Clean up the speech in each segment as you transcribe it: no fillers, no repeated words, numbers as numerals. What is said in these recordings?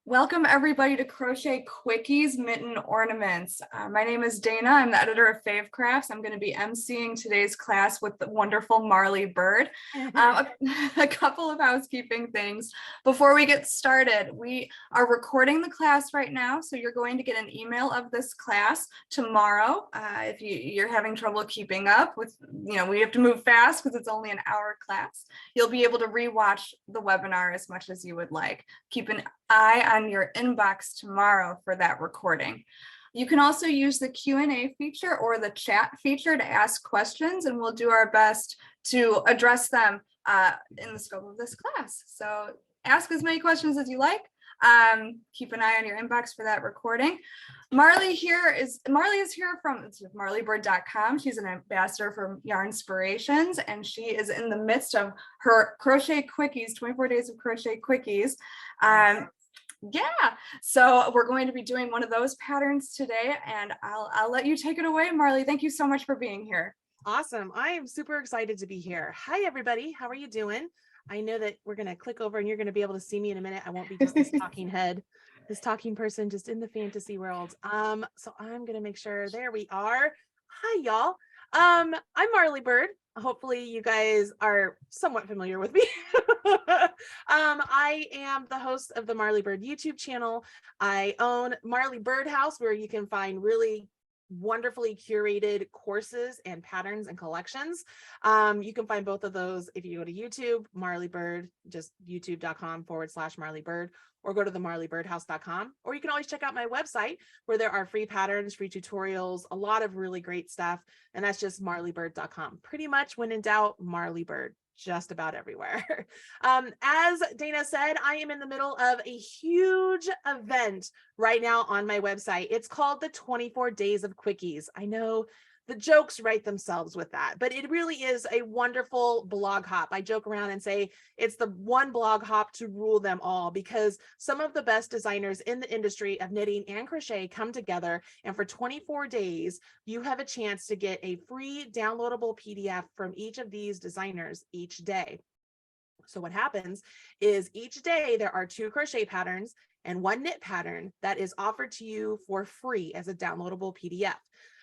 Welcome everybody to Crochet Quickies Mitten Ornaments. My name is Dana. I'm the editor of Fave Crafts. I'm going to be emceeing today's class with the wonderful Marley Bird. A couple of housekeeping things before we get started. We are recording the class right now, so you're going to get an email of this class tomorrow. If you're having trouble keeping up with, we have to move fast because it's only an hour class. You'll be able to rewatch the webinar as much as you would like. Keep an eye on your inbox tomorrow for that recording. You can also use the Q&A feature or the chat feature to ask questions, and we'll do our best to address them in the scope of this class. So ask as many questions as you like. Keep an eye on your inbox for that recording. Marley is here from marleybird.com. She's an ambassador for Yarnspirations, and she is in the midst of her Crochet Quickies, 24 days of Crochet Quickies. Yeah, so we're going to be doing one of those patterns today, and I'll let you take it away, Marley. Thank you so much for being here. Awesome. I am super excited to be here. Hi, everybody. How are you doing? I know that we're going to click over and you're going to be able to see me in a minute. I won't be just this talking head, this talking person just in the fantasy world. So I'm going to make sure there we are. Hi, y'all. I'm Marley Bird. Hopefully you guys are somewhat familiar with me. I am the host of the Marley Bird YouTube channel. I own Marley Bird House, where you can find really wonderfully curated courses and patterns and collections. You can find both of those if you go to YouTube, Marley Bird, just youtube.com/Marley Bird, or go to the marleybirdhouse.com, or you can always check out my website where there are free patterns, free tutorials, a lot of really great stuff. And that's just marleybird.com. Pretty much when in doubt, Marley Bird, just about everywhere. As Dana said, I am in the middle of a huge event right now on my website. It's called the 24 Days of Quickies. I know the jokes write themselves with that, but it really is a wonderful blog hop. I joke around and say it's the one blog hop to rule them all, because some of the best designers in the industry of knitting and crochet come together, and for 24 days, you have a chance to get a free downloadable PDF from each of these designers each day. So what happens is each day there are 2 crochet patterns and 1 knit pattern that is offered to you for free as a downloadable PDF.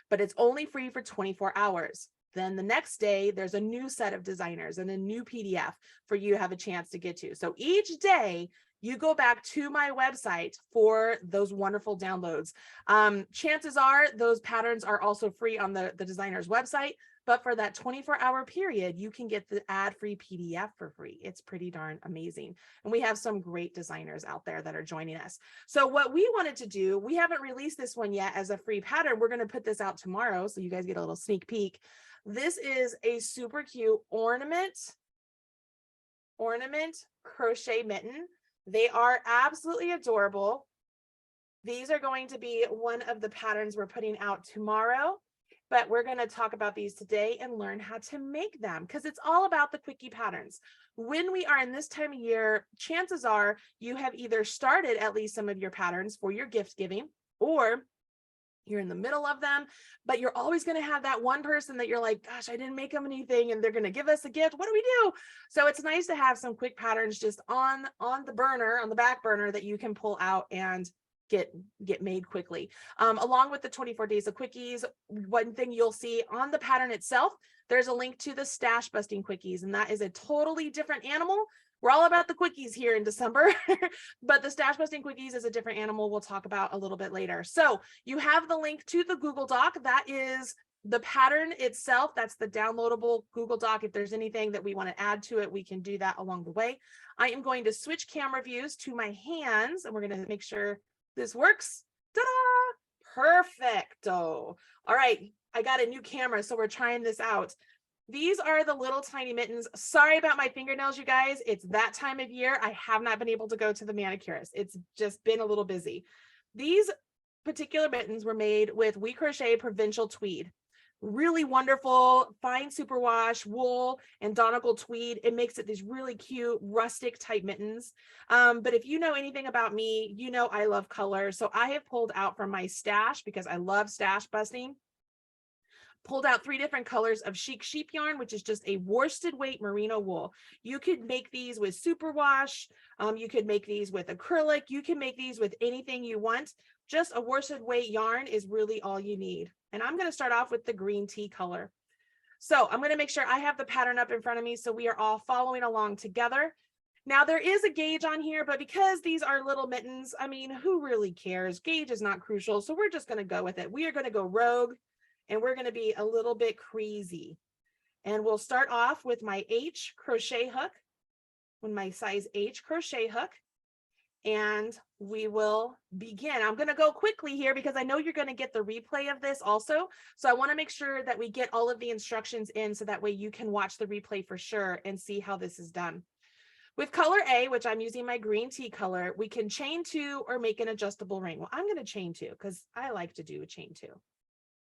But it's only free for 24 hours. Then the next day, there's a new set of designers and a new PDF for you to have a chance to get to. So each day, you go back to my website for those wonderful downloads. Chances are those patterns are also free on the designer's website, but for that 24-hour period, you can get the ad-free PDF for free. It's pretty darn amazing. And we have some great designers out there that are joining us. So what we wanted to do, we haven't released this one yet as a free pattern. We're going to put this out tomorrow, so you guys get a little sneak peek. This is a super cute ornament crochet mitten. They are absolutely adorable. These are going to be one of the patterns we're putting out tomorrow, but we're going to talk about these today and learn how to make them, because it's all about the quickie patterns. When we are in this time of year, chances are you have either started at least some of your patterns for your gift giving, or you're in the middle of them, but you're always going to have that one person that you're like, gosh, I didn't make them anything, and they're going to give us a gift. What do we do? So it's nice to have some quick patterns just on the back burner that you can pull out and get made quickly. Along with the 24 days of quickies, one thing you'll see on the pattern itself, there's a link to the stash busting quickies, and that is a totally different animal. We're all about the quickies here in December, but the stash busting quickies is a different animal we'll talk about a little bit later. So you have the link to the Google Doc. That is the pattern itself. That's the downloadable Google Doc. If there's anything that we want to add to it, we can do that along the way. I am going to switch camera views to my hands, and we're going to make sure this works. Ta-da! Perfecto. All right, I got a new camera, so we're trying this out. These are the little tiny mittens. Sorry about my fingernails, you guys. It's that time of year. I have not been able to go to the manicurist. It's just been a little busy. These particular mittens were made with We Crochet Provincial Tweed. Really wonderful, fine superwash wool and Donegal tweed. It makes it these really cute rustic type mittens. But if you know anything about me, you know I love color. So I have pulled out from my stash, because I love stash busting, pulled out 3 different colors of chic sheep yarn, which is just a worsted weight merino wool. You could make these with superwash. You could make these with acrylic. You can make these with anything you want. Just a worsted weight yarn is really all you need. And I'm going to start off with the green tea color. So I'm going to make sure I have the pattern up in front of me so we are all following along together. Now there is a gauge on here, but because these are little mittens, I mean, who really cares? Gauge is not crucial. So we're just going to go with it. We are going to go rogue and we're going to be a little bit crazy. And we'll start off with my H crochet hook, with my size H crochet hook. And we will begin. I'm going to go quickly here because I know you're going to get the replay of this also. So I want to make sure that we get all of the instructions in so that way you can watch the replay for sure and see how this is done. With color A, which I'm using my green tea color, we can chain 2 or make an adjustable ring. Well, I'm going to chain 2 because I like to do a chain 2.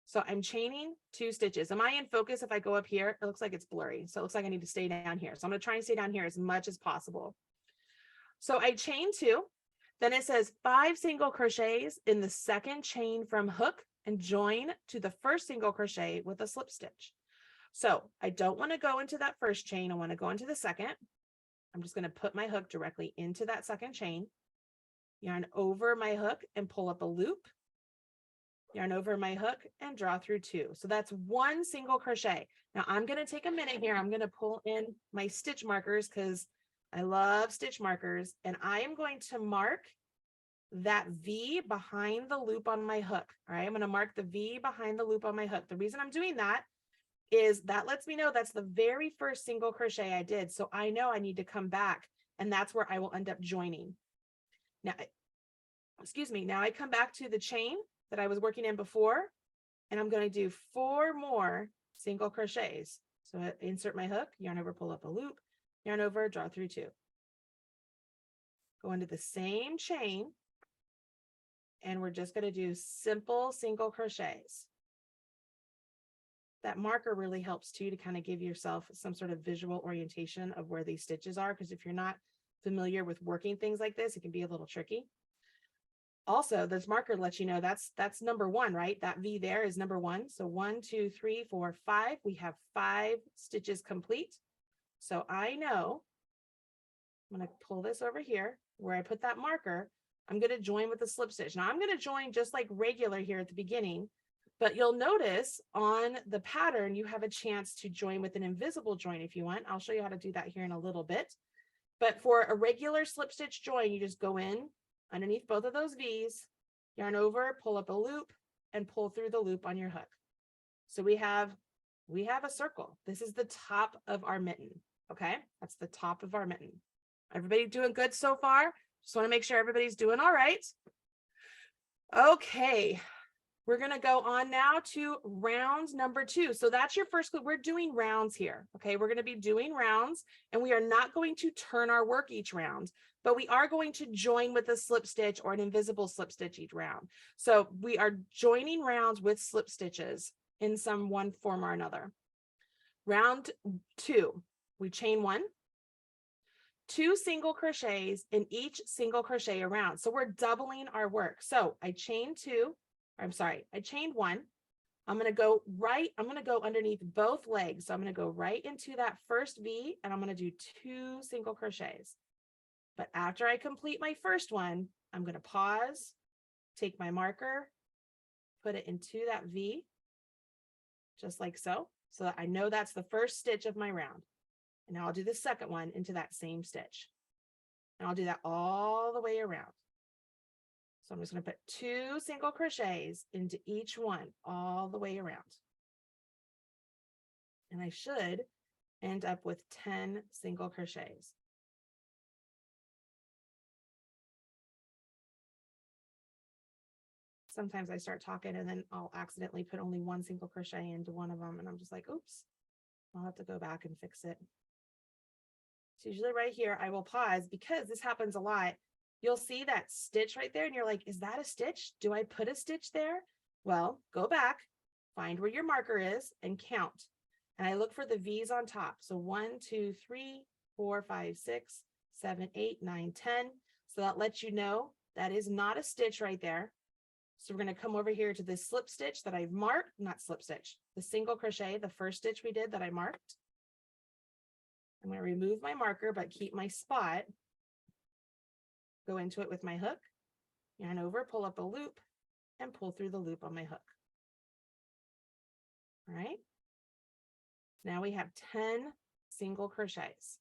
So I'm chaining 2 stitches. Am I in focus? If I go up here, it looks like it's blurry. So it looks like I need to stay down here. So I'm going to try and stay down here as much as possible. So I chain 2, then it says 5 single crochets in the second chain from hook and join to the first single crochet with a slip stitch. So I don't want to go into that first chain. I want to go into the second. I'm just going to put my hook directly into that second chain, yarn over my hook and pull up a loop, yarn over my hook and draw through 2. So that's 1 single crochet. Now I'm going to take a minute here. I'm going to pull in my stitch markers because I love stitch markers, and I am going to mark that V behind the loop on my hook. All right, I'm going to mark the V behind the loop on my hook. The reason I'm doing that is that lets me know that's the very first single crochet I did. So I know I need to come back, and that's where I will end up joining. Now, excuse me, now I come back to the chain that I was working in before, and I'm going to do 4 more single crochets. So I insert my hook, yarn over, pull up a loop, yarn over, draw through 2. Go into the same chain, and we're just going to do simple single crochets. That marker really helps too to kind of give yourself some sort of visual orientation of where these stitches are, because if you're not familiar with working things like this, it can be a little tricky. Also, this marker lets you know that's number 1, right? That V there is number 1. So 1, 2, 3, 4, 5. We have 5 stitches complete. So I know I'm going to pull this over here where I put that marker. I'm going to join with a slip stitch. Now I'm going to join just like regular here at the beginning, but you'll notice on the pattern, you have a chance to join with an invisible join if you want. I'll show you how to do that here in a little bit. But for a regular slip stitch join, you just go in underneath both of those V's, yarn over, pull up a loop, and pull through the loop on your hook. So we have a circle. This is the top of our mitten. Okay, that's the top of our mitten. Everybody doing good so far? Just want to make sure everybody's doing all right. Okay, we're going to go on now to round number 2. So that's your first clue. We're doing rounds here. Okay, we're going to be doing rounds, and we are not going to turn our work each round, but we are going to join with a slip stitch or an invisible slip stitch each round. So we are joining rounds with slip stitches in some one form or another. Round 2, we chain 1, 2 single crochets in each single crochet around. So we're doubling our work. So I chained 1. I'm going to go underneath both legs. So I'm going to go right into that first V, and I'm going to do 2 single crochets. But after I complete my first one, I'm going to pause, take my marker, put it into that V, just like so that I know that's the first stitch of my round. And now I'll do the second one into that same stitch. And I'll do that all the way around. So I'm just going to put 2 single crochets into each one all the way around. And I should end up with 10 single crochets. Sometimes I start talking and then I'll accidentally put only 1 single crochet into one of them. And I'm just like, oops, I'll have to go back and fix it. So usually right here, I will pause because this happens a lot. You'll see that stitch right there and you're like, is that a stitch? Do I put a stitch there? Well, go back, find where your marker is and count. And I look for the V's on top. So 1, 2, 3, 4, 5, 6, 7, 8, 9, 10. So that lets you know that is not a stitch right there. So we're going to come over here to this slip stitch that I've marked, not slip stitch, the single crochet, the first stitch we did that I marked. I'm going to remove my marker, but keep my spot. Go into it with my hook, yarn over, pull up a loop, and pull through the loop on my hook. All right. Now we have 10 single crochets.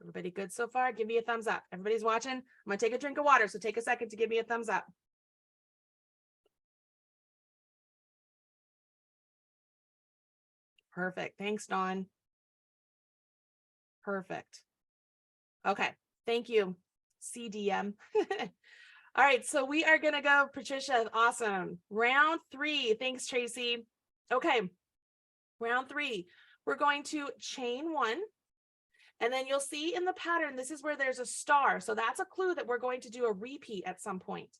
Everybody good so far? Give me a thumbs up. Everybody's watching. I'm going to take a drink of water, so take a second to give me a thumbs up. Perfect. Thanks, Dawn. Perfect. Okay. Thank you, CDM. All right. So we are going to go, Patricia. Awesome. Round 3. Thanks, Tracy. Okay. Round 3. We're going to chain 1. And then you'll see in the pattern, this is where there's a star. So that's a clue that we're going to do a repeat at some point.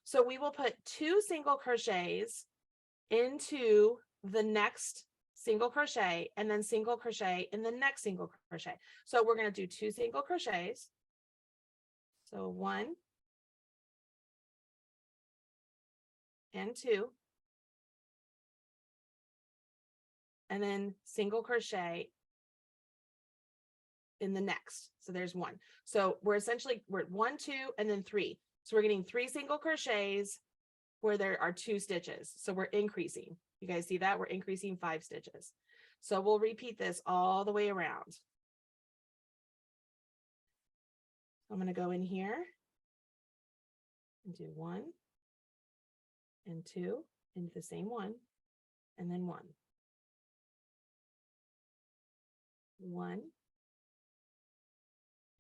So we will put 2 single crochets into the next single crochet and then single crochet in the next single crochet. So we're going to do 2 single crochets. So 1 and 2. And then single crochet in the next. So there's 1. So we're at 1, 2, and then 3. So we're getting 3 single crochets where there are 2 stitches. So we're increasing. You guys see that? We're increasing 5 stitches. So we'll repeat this all the way around. I'm going to go in here and do 1 and 2 into the same one, and then 1. 1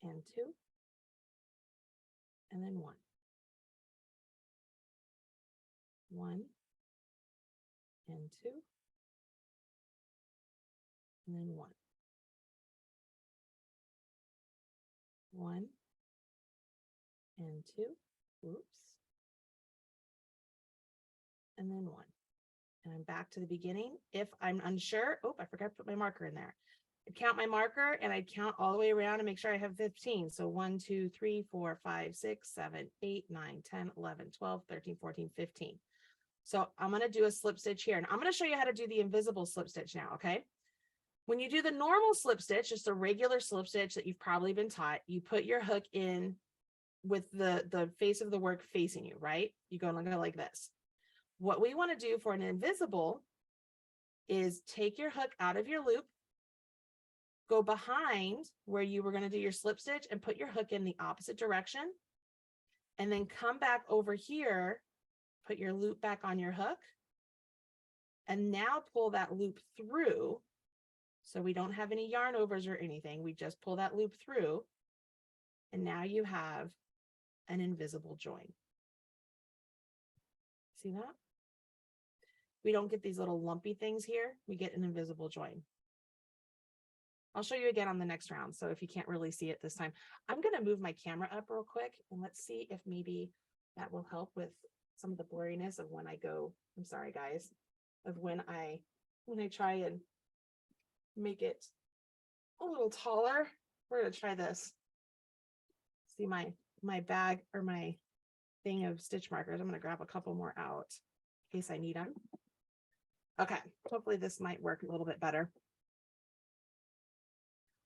and 2, and then 1. 1 and 2, and then 1. 1 and 2, oops, and then 1. And I'm back to the beginning. If I'm unsure, oh, I forgot to put my marker in there. I'd count my marker and I'd count all the way around and make sure I have 15. So 1, 2, 3, 4, 5, 6, 7, 8, 9, 10, 11, 12, 13, 14, 15. So I'm going to do a slip stitch here, and I'm going to show you how to do the invisible slip stitch now. Okay. When you do the normal slip stitch, just a regular slip stitch that you've probably been taught, you put your hook in with the face of the work facing you, right? You go like this. What we want to do for an invisible is take your hook out of your loop, go behind where you were going to do your slip stitch and put your hook in the opposite direction, and then come back over here, put your loop back on your hook, and now pull that loop through. So we don't have any yarn overs or anything. We just pull that loop through, and now you have an invisible join. See that? We don't get these little lumpy things here. We get an invisible join. I'll show you again on the next round. So if you can't really see it this time, I'm going to move my camera up real quick, and let's see if maybe that will help with some of the blurriness of when I go. I'm sorry, guys, of when I try and make it a little taller. We're going to try this. See my bag or my thing of stitch markers. I'm going to grab a couple more out in case I need them. Okay, hopefully this might work a little bit better.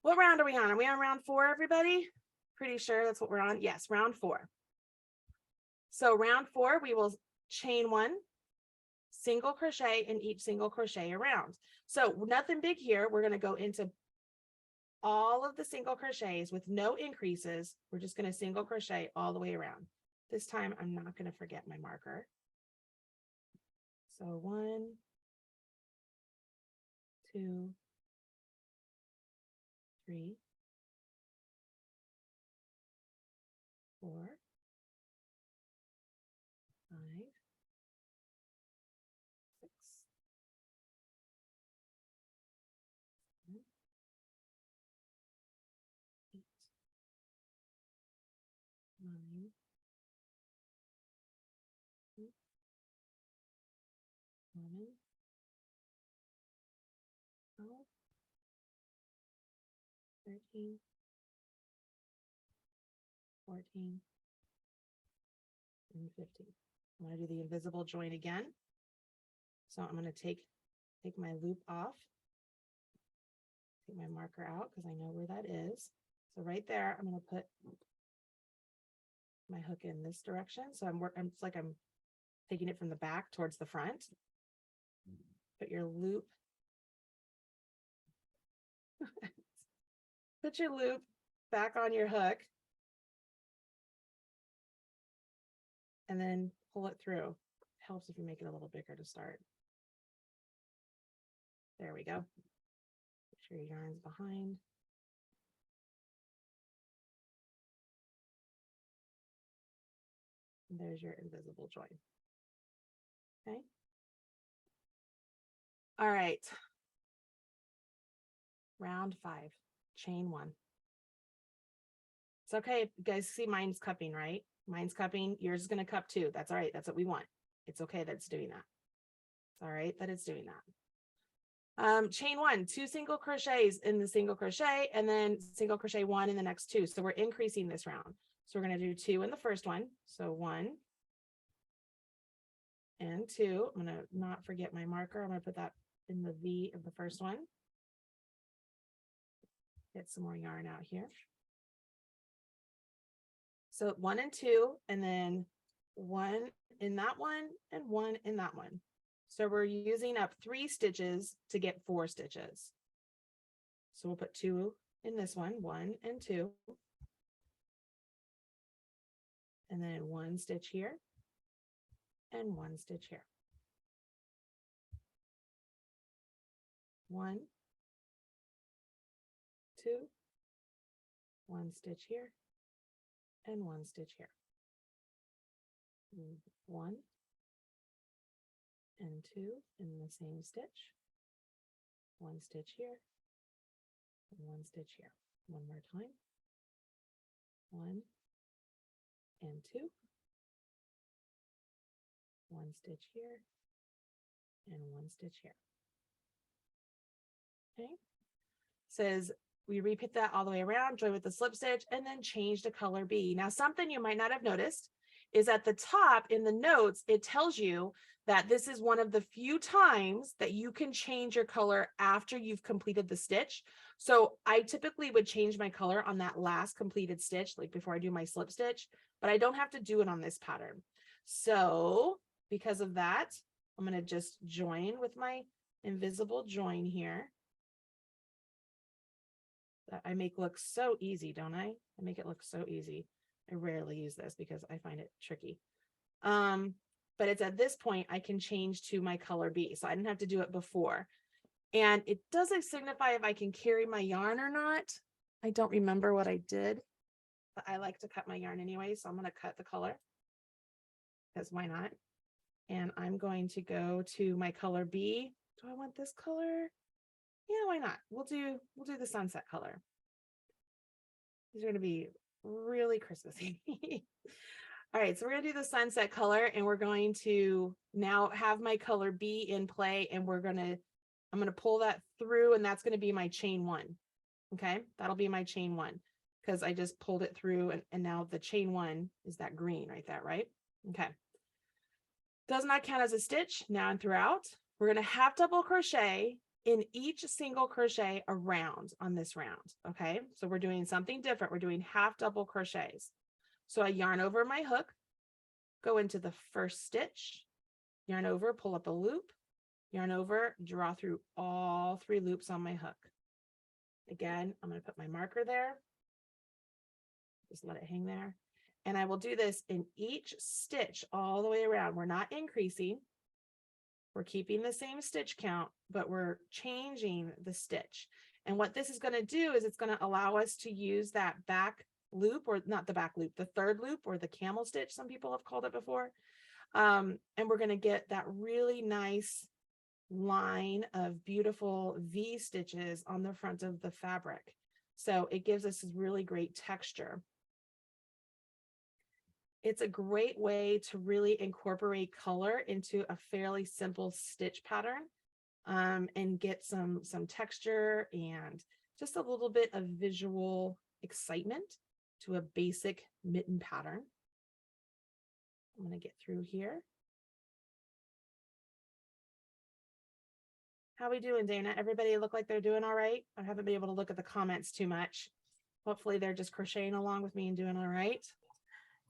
What round are we on? Are we on round 4, everybody? Pretty sure that's what we're on. Yes, round 4. So round 4, we will chain 1, single crochet in each single crochet around. So nothing big here. We're going to go into all of the single crochets with no increases. We're just going to single crochet all the way around. This time, I'm not going to forget my marker. So 1, 2, 3, 4, 5, 6, 7, 8, 9, 10, 11, 12, 13, 14, and 15. I'm going to do the invisible join again. So I'm going to take my loop off, take my marker out because I know where that is. So right there, I'm going to put my hook in this direction. So it's like I'm taking it from the back towards the front. Put your loop, put your loop back on your hook, and then pull it through. Helps if you make it a little bigger to start. There we go. Make sure your yarn's behind. And there's your invisible join. Okay. All right. Round 5, chain 1. It's okay. You guys see mine's cupping, right? Mine's cupping. Yours is going to cup too. That's all right. That's what we want. It's okay that it's doing that. It's all right that it's doing that. Chain 1, 2 single crochets in the single crochet, and then single crochet 1 in the next 2. So we're increasing this round. So we're going to do 2 in the first one. So 1 and 2. I'm going to not forget my marker. I'm going to put that in the V of the first one. Get some more yarn out here. So 1 and 2, and then 1 in that one and 1 in that one. So we're using up 3 stitches to get 4 stitches. So we'll put 2 in this one, 1 and 2. And then 1 stitch here and 1 stitch here. 1, 2, 1 stitch here and 1 stitch here. 1 and 2 in the same stitch. 1 stitch here and 1 stitch here. One more time. 1 and 2. 1 stitch here and 1 stitch here. Okay. Says we repeat that all the way around, join with the slip stitch, and then change to color B. Now, something you might not have noticed is at the top in the notes, it tells you that this is one of the few times that you can change your color after you've completed the stitch. So I typically would change my color on that last completed stitch, like before I do my slip stitch, but I don't have to do it on this pattern. So because of that, I'm going to just join with my invisible join here. That I make look so easy, don't I? I make it look so easy. I rarely use this because I find it tricky. But it's at this point I can change to my color B. So I didn't have to do it before. And it doesn't signify if I can carry my yarn or not. I don't remember what I did, but I like to cut my yarn anyway. So I'm going to cut the color because why not? And I'm going to go to my color B. Do I want this color? Yeah, why not? We'll do the sunset color. These are going to be really Christmassy. All right, so we're going to do the sunset color, and we're going to now have my color B in play, and I'm going to pull that through, and that's going to be my chain 1. Okay, that'll be my chain 1 because I just pulled it through, and now the chain 1 is that green right there, right? Okay. Does not count as a stitch now and throughout. We're going to half double crochet in each single crochet around on this round. Okay, so we're doing something different. We're doing half double crochets. So I yarn over my hook, go into the first stitch, yarn over, pull up a loop, yarn over, draw through all 3 loops on my hook. Again, I'm going to put my marker there. Just let it hang there. And I will do this in each stitch all the way around. We're not increasing. We're keeping the same stitch count, but we're changing the stitch. And what this is going to do is it's going to allow us to use that back loop, or not the back loop, the third loop, or the camel stitch, some people have called it before. And we're going to get that really nice line of beautiful V stitches on the front of the fabric. So it gives us this really great texture. It's a great way to really incorporate color into a fairly simple stitch pattern, and get some texture and just a little bit of visual excitement to a basic mitten pattern. I'm going to get through here. How we doing, Dana? Everybody look like they're doing all right? I haven't been able to look at the comments too much. Hopefully they're just crocheting along with me and doing all right.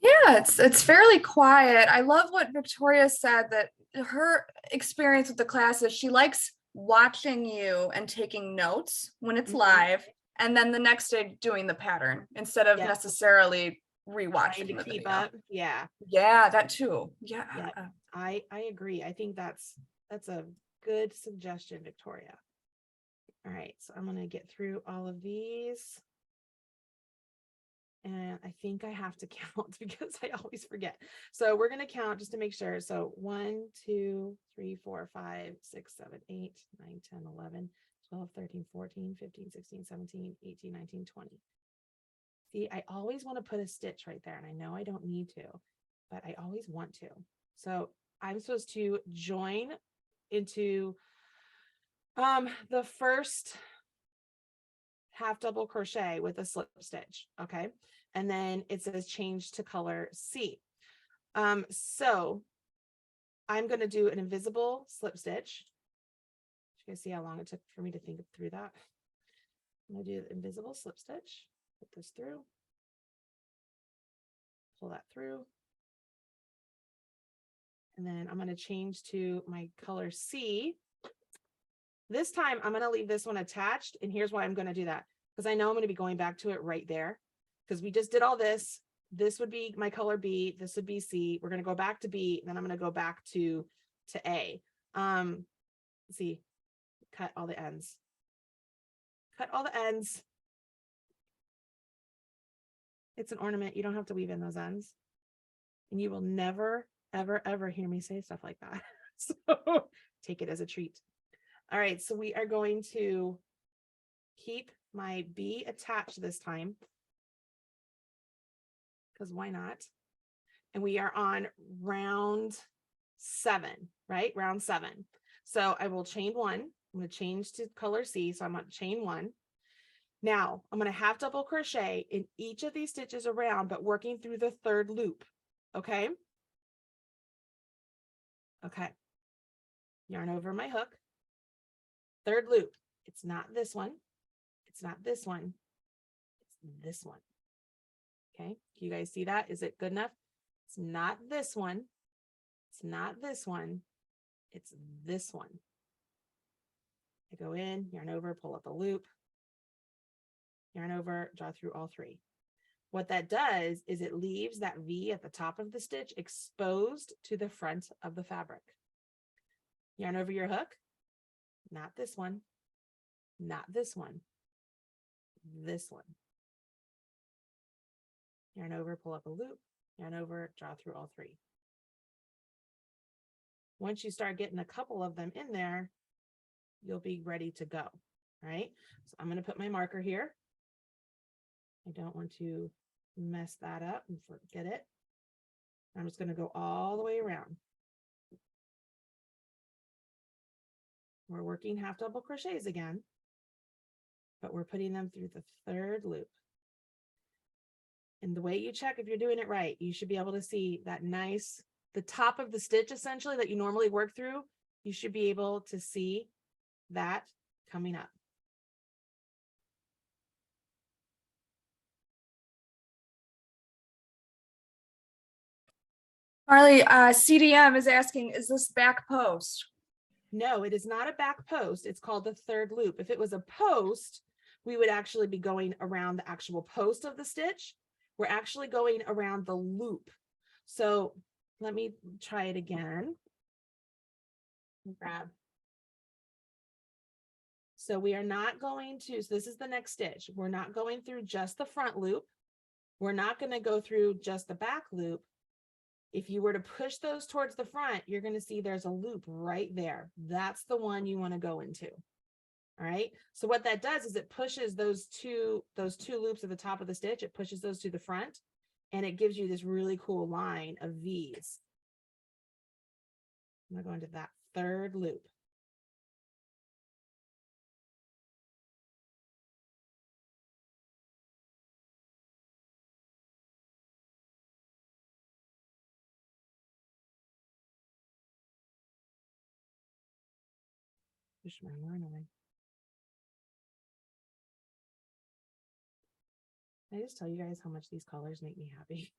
Yeah, it's fairly quiet. I love what Victoria said, that her experience with the class is she likes watching you and taking notes when it's live, and then the next day doing the pattern instead of necessarily rewatching to the keep video. up. Yeah. Yeah, that too. Yeah. I agree. I think that's a good suggestion, Victoria. All right, so I'm going to get through all of these. And I think I have to count because I always forget. So we're going to count just to make sure. So 1, 2, 3, 4, 5, 6, 7, 8, 9, 10, 11, 12, 13, 14, 15, 16, 17, 18, 19, 20. See, I always want to put a stitch right there, and I know I don't need to, but I always want to. So I'm supposed to join into the first half double crochet with a slip stitch. Okay. And then it says change to color C. So I'm going to do an invisible slip stitch. You guys see how long it took for me to think through that? I'm going to do the invisible slip stitch, put this through, pull that through. And then I'm going to change to my color C. This time I'm going to leave this one attached. And here's why I'm going to do that, because I know I'm going to be going back to it right there, because we just did all this. This would be my color B. This would be C. We're going to go back to B. And then I'm going to go back to A. See, cut all the ends. Cut all the ends. It's an ornament. You don't have to weave in those ends. And you will never, ever, ever hear me say stuff like that. So take it as a treat. All right, so we are going to keep my B attached this time, because why not? And we are on round 7, right? Round 7. So I will chain 1. I'm going to change to color C. So I'm going to chain 1. Now I'm going to half double crochet in each of these stitches around, but working through the 3rd loop. Okay. Okay. Yarn over my hook. 3rd loop. It's not this one. It's not this one. It's this one. Okay. Can you guys see that? Is it good enough? It's not this one. It's not this one. It's this one. I go in, yarn over, pull up a loop, yarn over, draw through all 3. What that does is it leaves that V at the top of the stitch exposed to the front of the fabric. Yarn over your hook. Not this one. Not this one. This one. Yarn over, pull up a loop, yarn over, draw through all 3. Once you start getting a couple of them in there, you'll be ready to go. All right. So I'm going to put my marker here. I don't want to mess that up and forget it. I'm just going to go all the way around. We're working half double crochets again, but we're putting them through the 3rd loop. And the way you check if you're doing it right, you should be able to see that nice, the top of the stitch essentially that you normally work through. You should be able to see that coming up. Marley, CDM is asking, is this back post? No, it is not a back post. It's called the 3rd loop. If it was a post, we would actually be going around the actual post of the stitch. We're actually going around the loop. So let me try it again. Grab. So we are not going to, so this is the next stitch. We're not going through just the front loop. We're not going to go through just the back loop. If you were to push those towards the front, you're going to see there's a loop right there. That's the one you want to go into. All right. So what that does is it pushes those two loops at the top of the stitch. It pushes those to the front, and it gives you this really cool line of V's. I'm going to go into that 3rd loop. Push my yarn away. I just tell you guys how much these colors make me happy.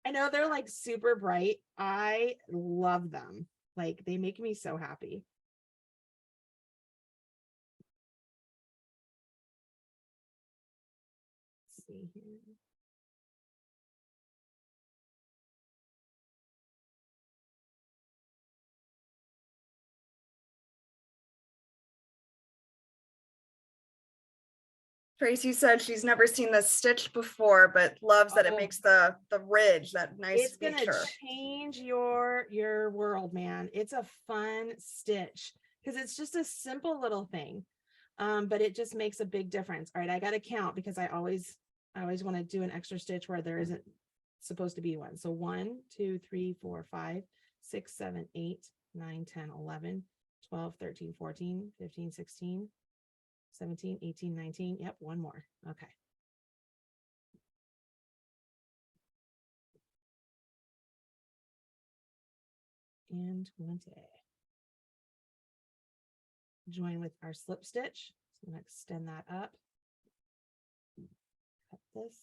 I know they're like super bright. I love them. Like they make me so happy. Let's see here. Tracy said she's never seen this stitch before, but loves that it makes the ridge, that nice It's gonna feature. change your world, man. It's a fun stitch because it's just a simple little thing, but it just makes a big difference. All right, I got to count because I always want to do an extra stitch where there isn't supposed to be one. So 1, 2, 3, 4, 5, 6, 7, 8, 9, 10, 11, 12, 13, 14, 15, 16, 17, 18, 19. Yep, one more. Okay. And 20. Join with our slip stitch. So I'm going to extend that up. Cut this.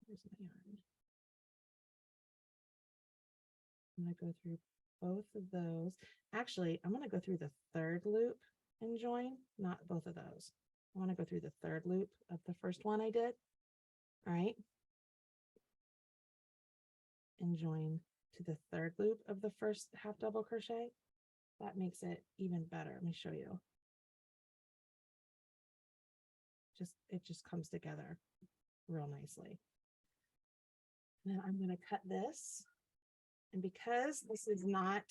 Where's my yarn? I'm going to go through both of those. Actually, I'm going to go through the third loop and join, not both of those. I want to go through the third loop of the first one I did. All right. And join to the third loop of the first half double crochet. That makes it even better. Let me show you. It just comes together real nicely. Now I'm going to cut this. And because this is not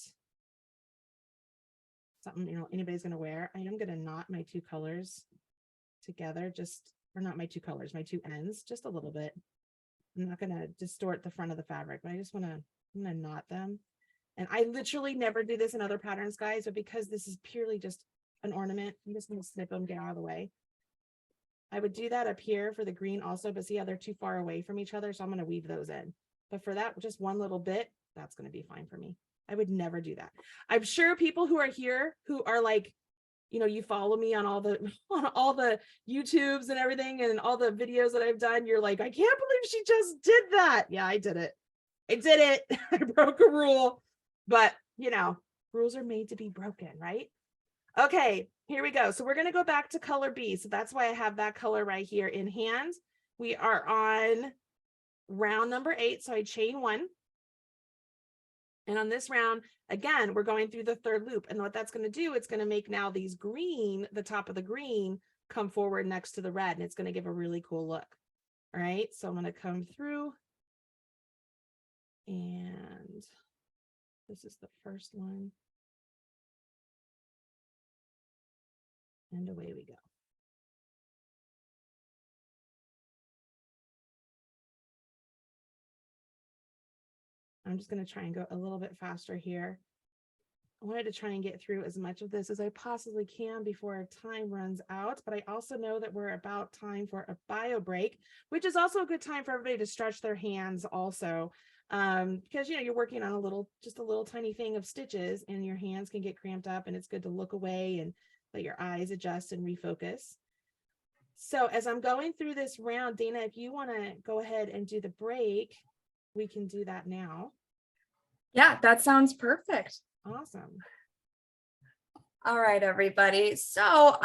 something anybody's going to wear, I am going to knot my two colors together, or not my two colors, my two ends, just a little bit. I'm not going to distort the front of the fabric, but I just I'm going to knot them. And I literally never do this in other patterns, guys, but because this is purely just an ornament, I'm just going to snip them, get out of the way. I would do that up here for the green also, but see how they're too far away from each other. So I'm going to weave those in. But for that, just one little bit, that's going to be fine for me. I would never do that. I'm sure people who are here who are like, you follow me on all the YouTubes and everything and all the videos that I've done. You're like, I can't believe she just did that. Yeah, I did it. I broke a rule, but rules are made to be broken, right? Okay, here we go. So we're going to go back to color B. So that's why I have that color right here in hand. We are on round number 8. So I chain 1. And on this round, again, we're going through the third loop. And what that's going to do, it's going to make now these green, the top of the green, come forward next to the red. And it's going to give a really cool look. All right, so I'm going to come through. And this is the first one. And away we go. I'm just going to try and go a little bit faster here. I wanted to try and get through as much of this as I possibly can before our time runs out, but I also know that we're about time for a bio break, which is also a good time for everybody to stretch their hands also, because you're working on just a little tiny thing of stitches and your hands can get cramped up, and it's good to look away and let your eyes adjust and refocus. So as I'm going through this round, Dana, if you want to go ahead and do the break, we can do that now. Yeah, that sounds perfect. Awesome. All right, everybody. So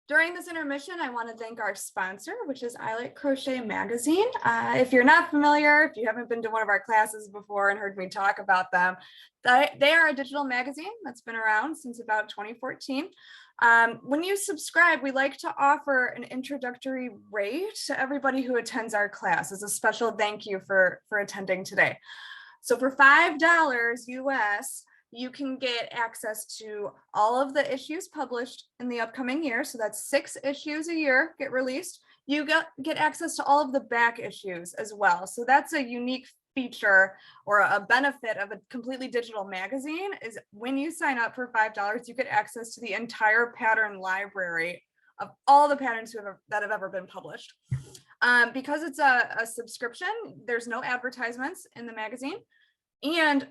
during this intermission, I want to thank our sponsor, which is I Like Crochet Magazine. If you're not familiar, if you haven't been to one of our classes before and heard me talk about them, they are a digital magazine that's been around since about 2014. When you subscribe, we like to offer an introductory rate to everybody who attends our class as a special thank you for attending today. So for $5 US, you can get access to all of the issues published in the upcoming year. So that's 6 issues a year get released. You get access to all of the back issues as well. So that's a unique feature or a benefit of a completely digital magazine is when you sign up for $5, you get access to the entire pattern library of all the patterns that have ever been published. Because it's a subscription, there's no advertisements in the magazine. And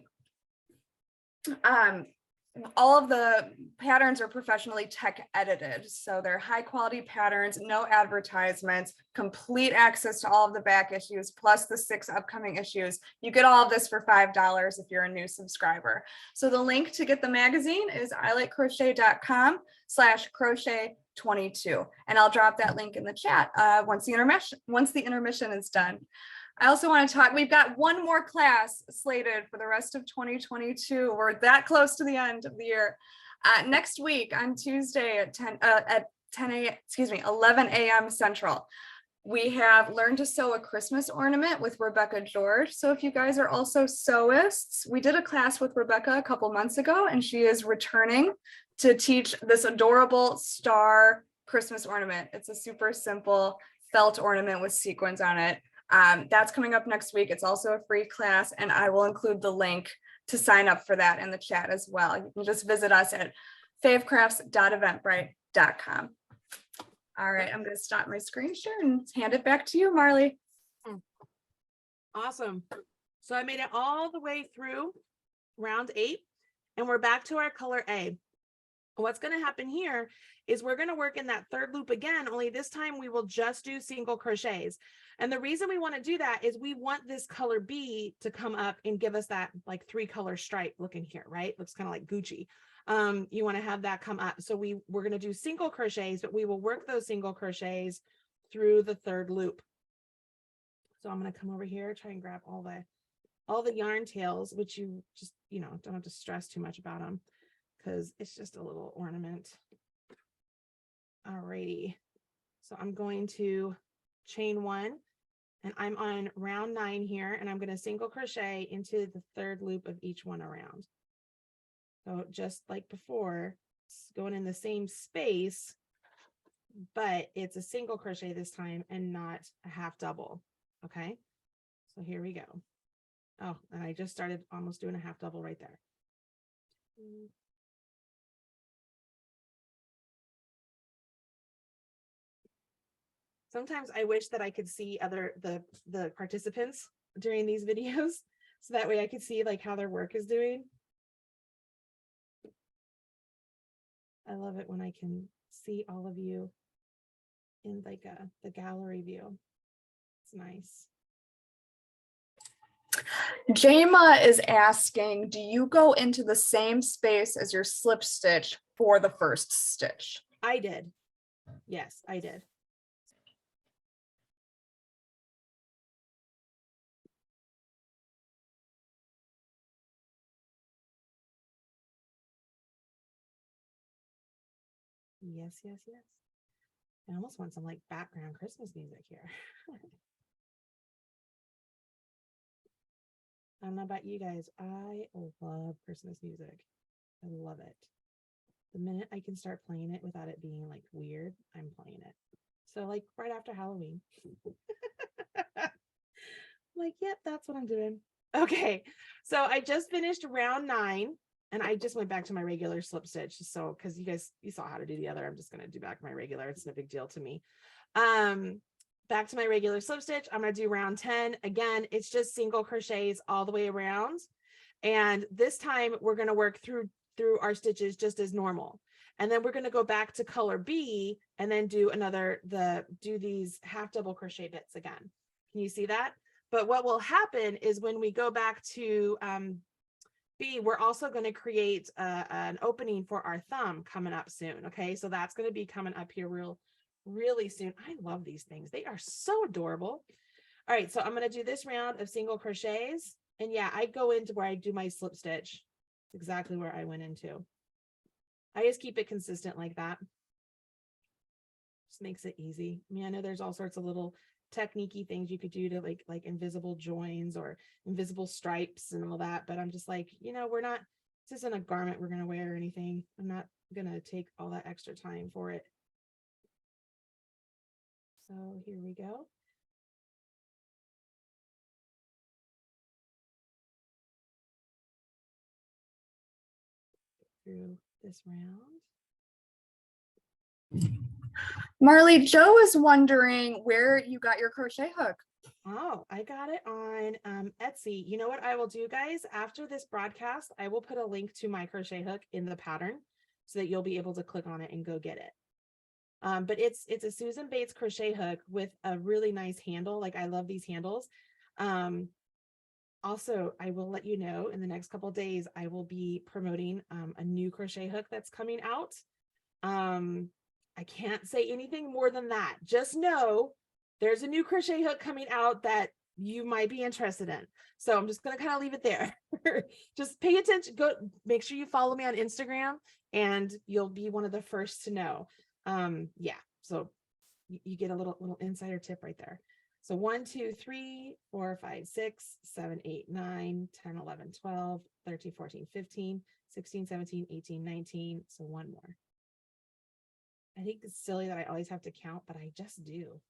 all of the patterns are professionally tech edited. So they're high quality patterns, no advertisements, complete access to all of the back issues, plus the 6 upcoming issues. You get all of this for $5 if you're a new subscriber. So the link to get the magazine is ilikecrochet.com/crochet22. And I'll drop that link in the chat once the intermission is done. I also want to talk, we've got one more class slated for the rest of 2022. We're that close to the end of the year. Next week on Tuesday at 11 a.m. Central, we have Learn to Sew a Christmas Ornament with Rebecca George. So if you guys are also sewists, we did a class with Rebecca a couple months ago, and she is returning to teach this adorable star Christmas ornament. It's a super simple felt ornament with sequins on it. That's coming up next week. It's also a free class, and I will include the link to sign up for that in the chat as well. You can just visit us at favecrafts.eventbrite.com. All right, I'm going to stop my screen share and hand it back to you, Marley. Awesome. So I made it all the way through round 8, and we're back to our color A. What's going to happen here is we're going to work in that 3rd loop again, only this time we will just do single crochets. And the reason we want to do that is we want this color B to come up and give us that like 3-color stripe looking here, right? Looks kind of like Gucci. You want to have that come up. So we're going to do single crochets, but we will work those single crochets through the 3rd loop. So I'm going to come over here, try and grab all the yarn tails, which you just, don't have to stress too much about them, because it's just a little ornament. Alrighty, so I'm going to chain 1, and I'm on round 9 here, and I'm going to single crochet into the 3rd loop of each one around. So just like before, it's going in the same space, but it's a single crochet this time and not a half double. Okay, so here we go. Oh, and I just started almost doing a half double right there. Sometimes I wish that I could see the participants during these videos, so that way I could see like how their work is doing. I love it when I can see all of you in like the gallery view. It's nice. Jama is asking, do you go into the same space as your slip stitch for the first stitch? I did. Yes, I did. Yes, yes, yes. I almost want some like background Christmas music here. I don't know about you guys. I love Christmas music. I love it. The minute I can start playing it without it being like weird, I'm playing it. So like right after Halloween. Like, yep, that's what I'm doing. Okay, so I just finished round 9, and I just went back to my regular slip stitch. So because you saw how to do the other, I'm just going to do back my regular. It's no big deal to me. Back to my regular slip stitch. I'm going to do round 10 again. It's just single crochets all the way around, and this time we're going to work through our stitches just as normal, and then we're going to go back to color B and then do these half double crochet bits again. Can you see that? But what will happen is when we go back to B, we're also going to create an opening for our thumb coming up soon. Okay, so that's going to be coming up here really soon. I love these things. They are so adorable. All right, so I'm going to do this round of single crochets. And yeah, I go into where I do my slip stitch. Exactly where I went into. I just keep it consistent like that. Just makes it easy. I mean, I know there's all sorts of little techniquey things you could do to like invisible joins or invisible stripes and all that, but I'm just like, this isn't a garment we're going to wear or anything. I'm not going to take all that extra time for it. So here we go. Through this round. Marley, Joe is wondering where you got your crochet hook. Oh, I got it on Etsy. You know what I will do, guys? After this broadcast, I will put a link to my crochet hook in the pattern so that you'll be able to click on it and go get it. But it's a Susan Bates crochet hook with a really nice handle. Like, I love these handles. Also, I will let you know in the next couple of days, I will be promoting a new crochet hook that's coming out. I can't say anything more than that. Just know there's a new crochet hook coming out that you might be interested in. So I'm just going to kind of leave it there. Just pay attention. Go make sure you follow me on Instagram and you'll be one of the first to know. Yeah. So you get a little insider tip right there. So 1, 2, 3, 4, 5, 6, 7, 8, 9, 10, 11, 12, 13, 14, 15, 16, 17, 18, 19. So one more. I think it's silly that I always have to count, but I just do.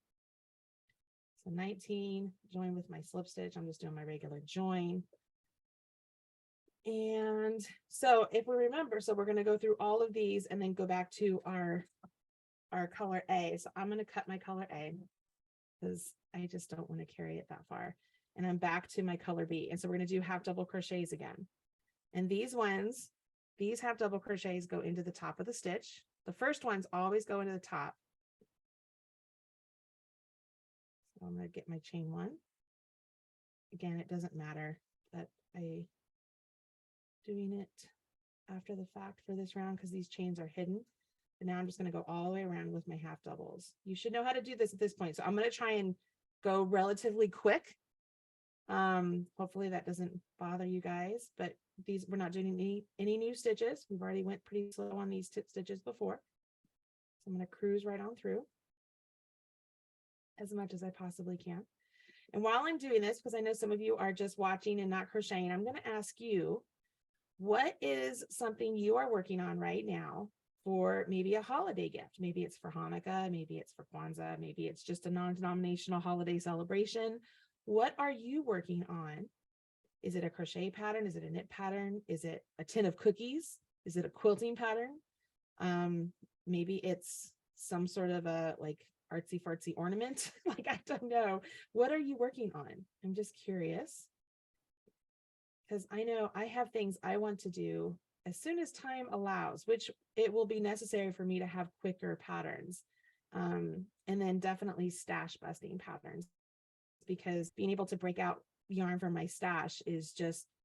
So 19, join with my slip stitch. I'm just doing my regular join. And so if we remember, so we're going to go through all of these and then go back to our color A. So I'm going to cut my color A because I just don't want to carry it that far. And I'm back to my color B. And so we're going to do half double crochets again. And these half double crochets go into the top of the stitch. The first ones always go into the top. So I'm going to get my chain 1. Again, it doesn't matter that I doing it after the fact for this round because these chains are hidden. And now I'm just going to go all the way around with my half doubles. You should know how to do this at this point. So I'm going to try and go relatively quick. Hopefully that doesn't bother you guys, but we're not doing any new stitches. We've already went pretty slow on these stitches before. So I'm going to cruise right on through as much as I possibly can. And while I'm doing this, because I know some of you are just watching and not crocheting, I'm going to ask you, what is something you are working on right now for maybe a holiday gift? Maybe it's for Hanukkah, maybe it's for Kwanzaa, maybe it's just a non-denominational holiday celebration. What are you working on? Is it a crochet pattern? Is it a knit pattern? Is it a tin of cookies? Is it a quilting pattern? Maybe it's some sort of a like artsy fartsy ornament. Like, I don't know. What are you working on? I'm just curious. Because I know I have things I want to do as soon as time allows, which it will be necessary for me to have quicker patterns. And then definitely stash busting patterns, because being able to break out yarn from my stash is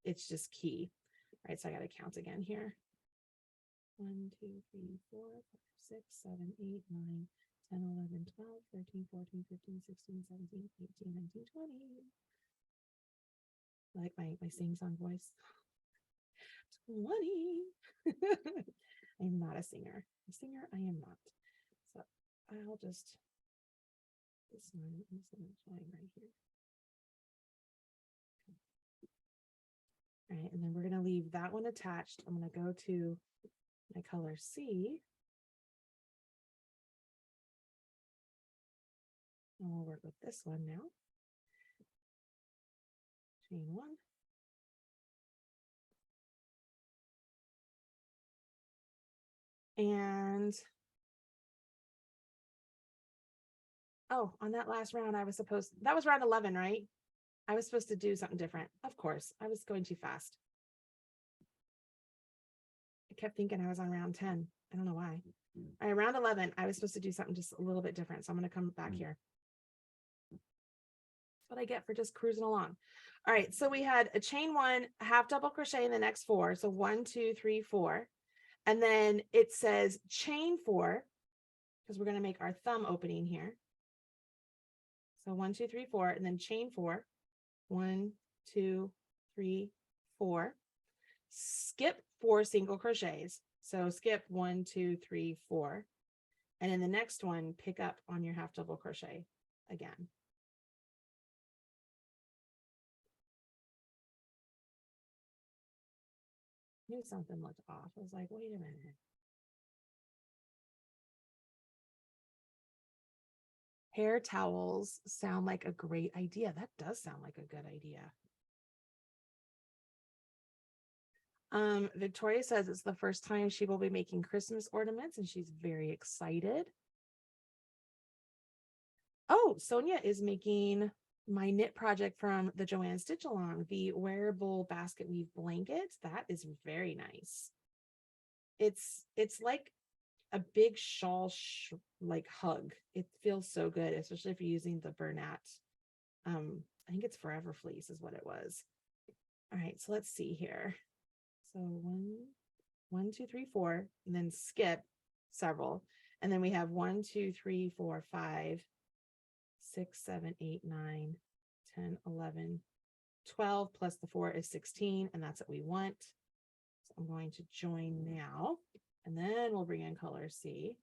it's just key. All right, so I got to count again here. 1, 2, 3, 4, 5, 6, 7, 8, 9, 10, 11, 12, 13, 14, 15, 16, 17, 18, 19, 20. I like my sing-song voice. 20. I'm not a singer. A singer, I am not. So I'll just, this one is right here. All right, and then we're going to leave that one attached. I'm going to go to my color C. And we'll work with this one now. Chain 1. And oh, on that last round, that was round 11, right? I was supposed to do something different. Of course, I was going too fast. I kept thinking I was on round 10. I don't know why. All right, round 11, I was supposed to do something just a little bit different. So I'm going to come back here. That's what I get for just cruising along. All right, so we had a chain 1, a half double crochet in the next 4. So 1, 2, 3, 4. And then it says chain 4, because we're going to make our thumb opening here. So 1, 2, 3, 4, and then chain 4. 1, 2, 3, 4. Skip 4 single crochets. So skip 1, 2, 3, 4. And in the next one, pick up on your half double crochet again. I knew something looked off. I was like, wait a minute. Hair towels sound like a great idea. That does sound like a good idea. Victoria says it's the first time she will be making Christmas ornaments and she's very excited. Oh, Sonia is making my knit project from the Joanne Stitch Along, the wearable basket weave blanket. That is very nice. It's like a big shawl like hug. It feels so good, especially if you're using the Bernat. I think it's Forever Fleece is what it was. All right, so let's see here. So 1, 2, 3, 4, and then skip several. And then we have 1, 2, 3, 4, 5, 6, 7, 8, 9, 10, 11, 12 plus the 4 is 16, and that's what we want. So I'm going to join now, and then we'll bring in color C.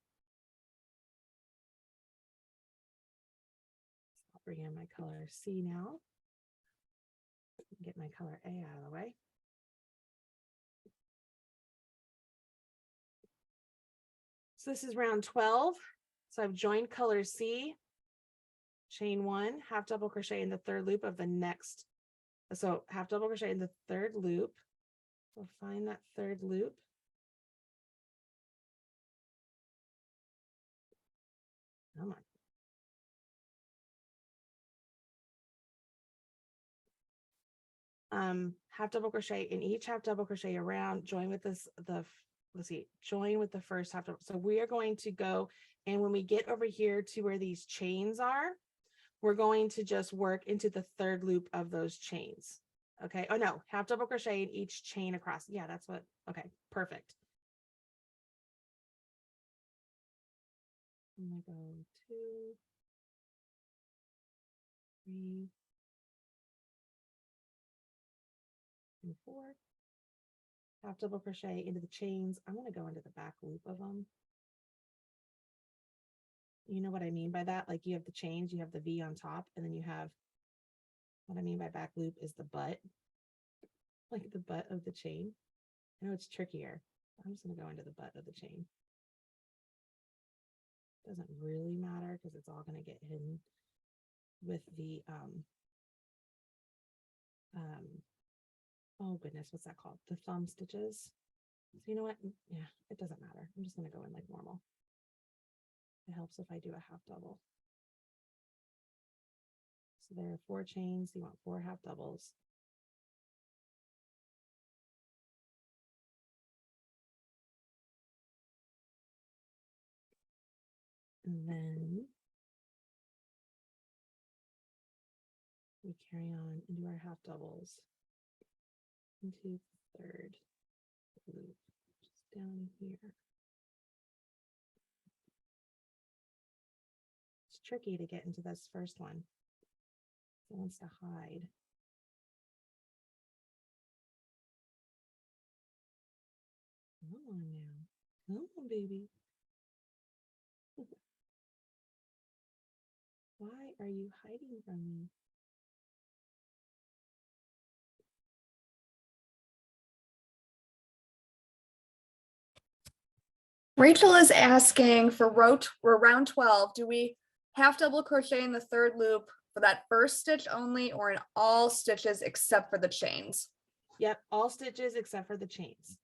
I'll bring in my color C now. Get my color A out of the way. So this is round 12. So I've joined color C, chain 1, half double crochet in the third loop of the next. So half double crochet in the third loop. We'll find that third loop. Come on. Half double crochet in each half double crochet around, join with this, let's see, join with the first half double. So we are going to go, and when we get over here to where these chains are, we're going to just work into the third loop of those chains. Okay. Oh no, half double crochet in each chain across. Yeah, that's what, okay, perfect. I'm gonna go 2, 3, and 4. Half double crochet into the chains. I'm going to go into the back loop of them. You know what I mean by that? Like you have the chains, you have the V on top, and then you have, what I mean by back loop is the butt, like the butt of the chain. I know it's trickier. I'm just going to go into the butt of the chain. Doesn't really matter because it's all going to get hidden with the, oh goodness, what's that called? The thumb stitches. So you know what? Yeah, it doesn't matter. I'm just going to go in like normal. It helps if I do a half double. So there are 4 chains. You want 4 half doubles. And then we carry on into our half doubles into the third loop, just down here. It's tricky to get into this first one. It wants to hide. Come on now. Come on, baby. Why are you hiding from me? Rachel is asking for round 12, do we half double crochet in the third loop for that first stitch only, or in all stitches except for the chains? Yep, all stitches except for the chains.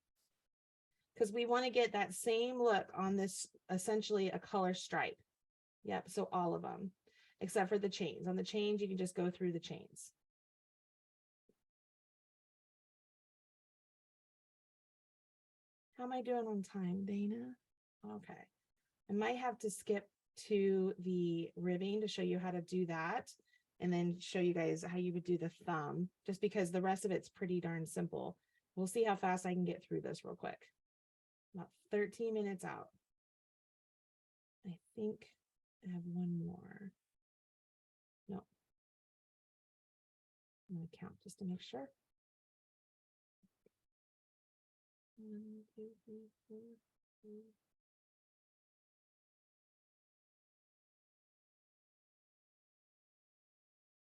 Because we want to get that same look on this, essentially a color stripe. Yep, so all of them, except for the chains. On the chains, you can just go through the chains. How am I doing on time, Dana? Okay. I might have to skip to the ribbing to show you how to do that, and then show you guys how you would do the thumb, just because the rest of it's pretty darn simple. We'll see how fast I can get through this real quick. About 13 minutes out. I think I have one more. No. I'm going to count just to make sure. 1, 2, 3, 4, 5.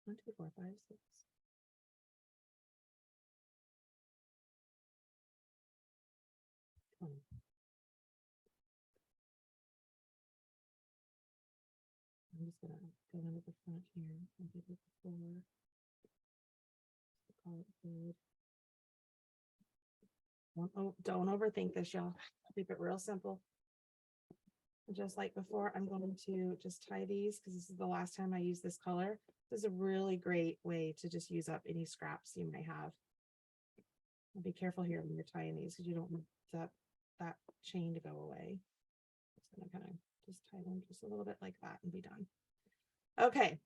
1, 2, 4, 5, 6. 20. I'm just gonna go into the front here and do the 4. Call it good. Don't overthink this, y'all. Keep it real simple. Just like before, I'm going to just tie these because this is the last time I use this color. This is a really great way to just use up any scraps you might have. Be careful here when you're tying these because you don't want that chain to go away. Just gonna kind of just tie them just a little bit like that and be done. Okay,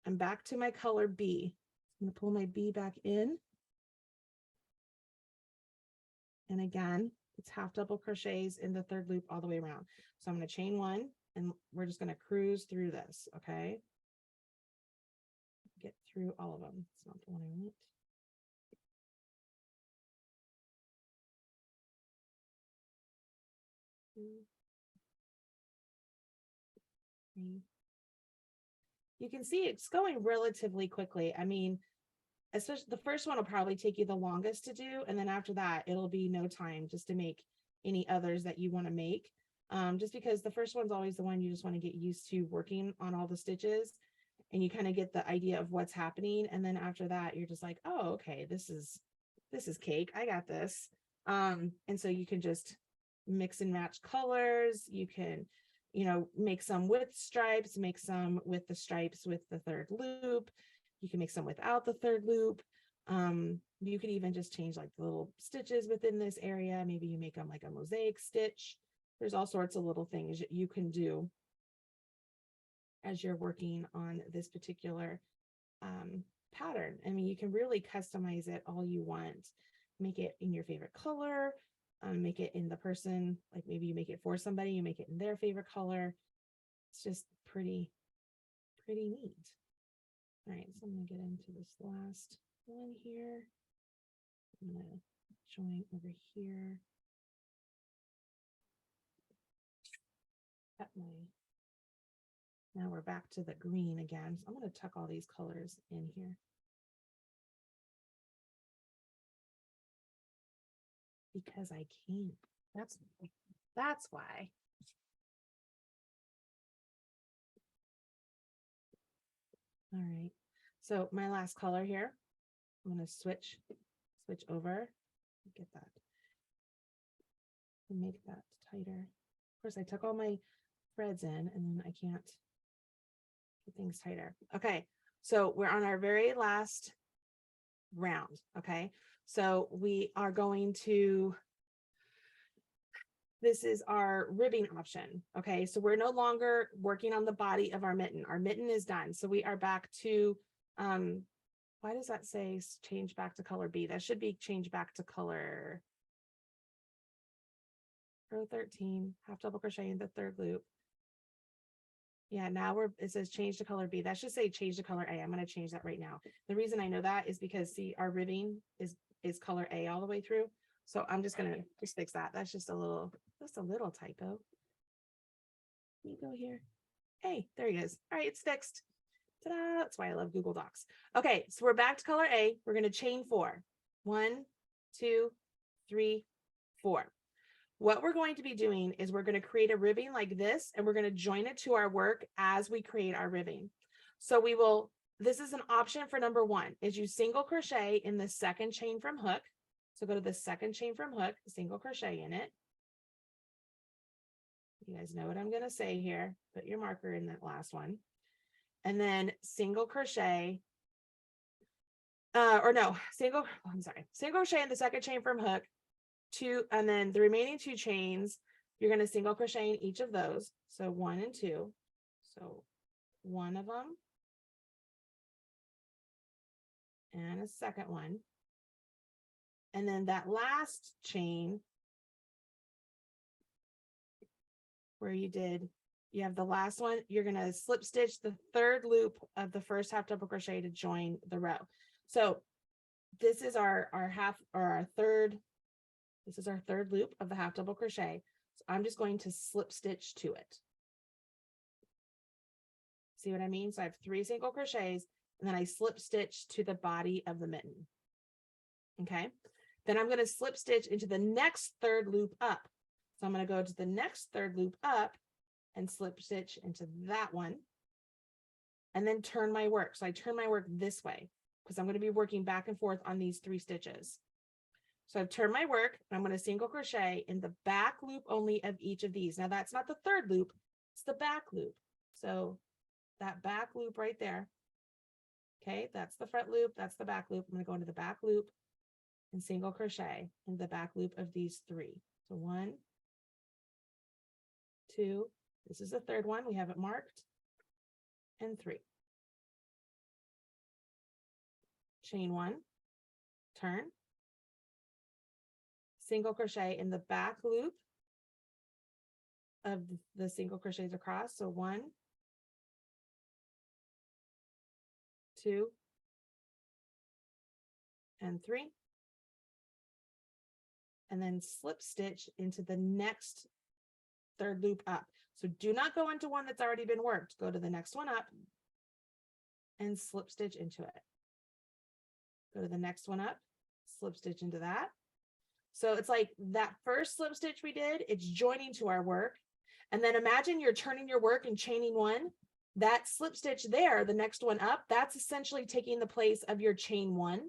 I'm back to my color B. I'm gonna pull my B back in. And again, it's half double crochets in the third loop all the way around. So I'm going to chain one and we're just going to cruise through this. Okay. Get through all of them. It's not the one I want. Two, three. You can see it's going relatively quickly. I mean, especially the first one will probably take you the longest to do. And then after that, it'll be no time just to make any others that you want to make. Just because the first one's always the one you just want to get used to working on all the stitches and you kind of get the idea of what's happening. And then after that, you're just like, oh, okay, this is cake. I got this. And so you can just mix and match colors. You can, make some with stripes, make some with the stripes with the third loop. You can make some without the third loop. You could even just change like the little stitches within this area. Maybe you make them like a mosaic stitch. There's all sorts of little things that you can do as you're working on this particular pattern. I mean, you can really customize it all you want. Make it in your favorite color, make it in the person, like maybe you make it for somebody, you make it in their favorite color. It's just pretty neat. All right, so I'm going to get into this last one here. I'm going to join over here. Now we're back to the green again. So I'm going to tuck all these colors in here. Because I can. That's why. All right, so my last color here, I'm going to switch over, get that, and make that tighter. Of course, I took all my threads in and then I can't get things tighter. Okay, so we're on our very last round. Okay, so we are going to, this is our ribbing option. Okay, so we're no longer working on the body of our mitten. Our mitten is done. So we are back to, why does that say change back to color B? That should be change back to color row 13, half double crochet in the third loop. Yeah, now it says change to color B. That should say change to color A. I'm going to change that right now. The reason I know that is because see, our ribbing is color A all the way through. So I'm just going to just fix that. That's just a little typo. Let me go here. Hey, there he is. All right, it's fixed. Ta-da! That's why I love Google Docs. Okay, so we're back to color A. We're going to chain 4. 1, 2, 3, 4. What we're going to be doing is we're going to create a ribbing like this, and we're going to join it to our work as we create our ribbing. So we will, this is an option for number 1, is you single crochet in the second chain from hook. So go to the second chain from hook, single crochet in it. You guys know what I'm going to say here. Put your marker in that last one. And then single crochet, single crochet in the second chain from hook, 2, and then the remaining 2 chains, you're going to single crochet in each of those. So 1 and 2. So one of them and a second one. And then that last chain where you have the last one, you're going to slip stitch the third loop of the first half double crochet to join the row. So this is our third loop of the half double crochet. So I'm just going to slip stitch to it. See what I mean? So I have 3 single crochets and then I slip stitch to the body of the mitten. Okay. Then I'm going to slip stitch into the next third loop up. So I'm going to go to the next third loop up and slip stitch into that one and then turn my work. So I turn my work this way because I'm going to be working back and forth on these 3 stitches. So I've turned my work and I'm going to single crochet in the back loop only of each of these. Now that's not the third loop, it's the back loop. So that back loop right there. Okay, that's the front loop, that's the back loop. I'm going to go into the back loop and single crochet in the back loop of these 3. So 1, 2, this is the third one, we have it marked, and 3. Chain 1, turn, single crochet in the back loop of the single crochets across. So 1, 2, and 3. And then slip stitch into the next third loop up. So do not go into one that's already been worked. Go to the next one up and slip stitch into it. Go to the next one up, slip stitch into that. So it's like that first slip stitch we did, it's joining to our work. And then imagine you're turning your work and chaining 1. That slip stitch there, the next one up, that's essentially taking the place of your chain 1.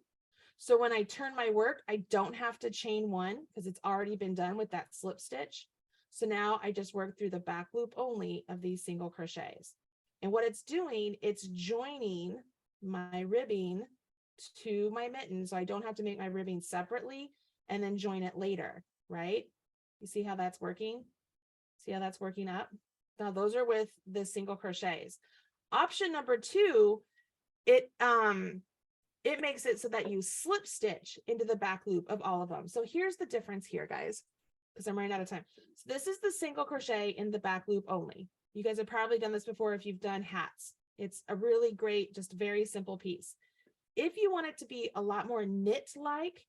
So when I turn my work, I don't have to chain 1 because it's already been done with that slip stitch. So now I just work through the back loop only of these single crochets. And what it's doing, it's joining my ribbing to my mitten. So I don't have to make my ribbing separately and then join it later, right? You see how that's working? See how that's working up? Now those are with the single crochets. Option number 2, it makes it so that you slip stitch into the back loop of all of them. So here's the difference here, guys, because I'm running out of time. So this is the single crochet in the back loop only. You guys have probably done this before if you've done hats. It's a really great, just very simple piece. If you want it to be a lot more knit-like,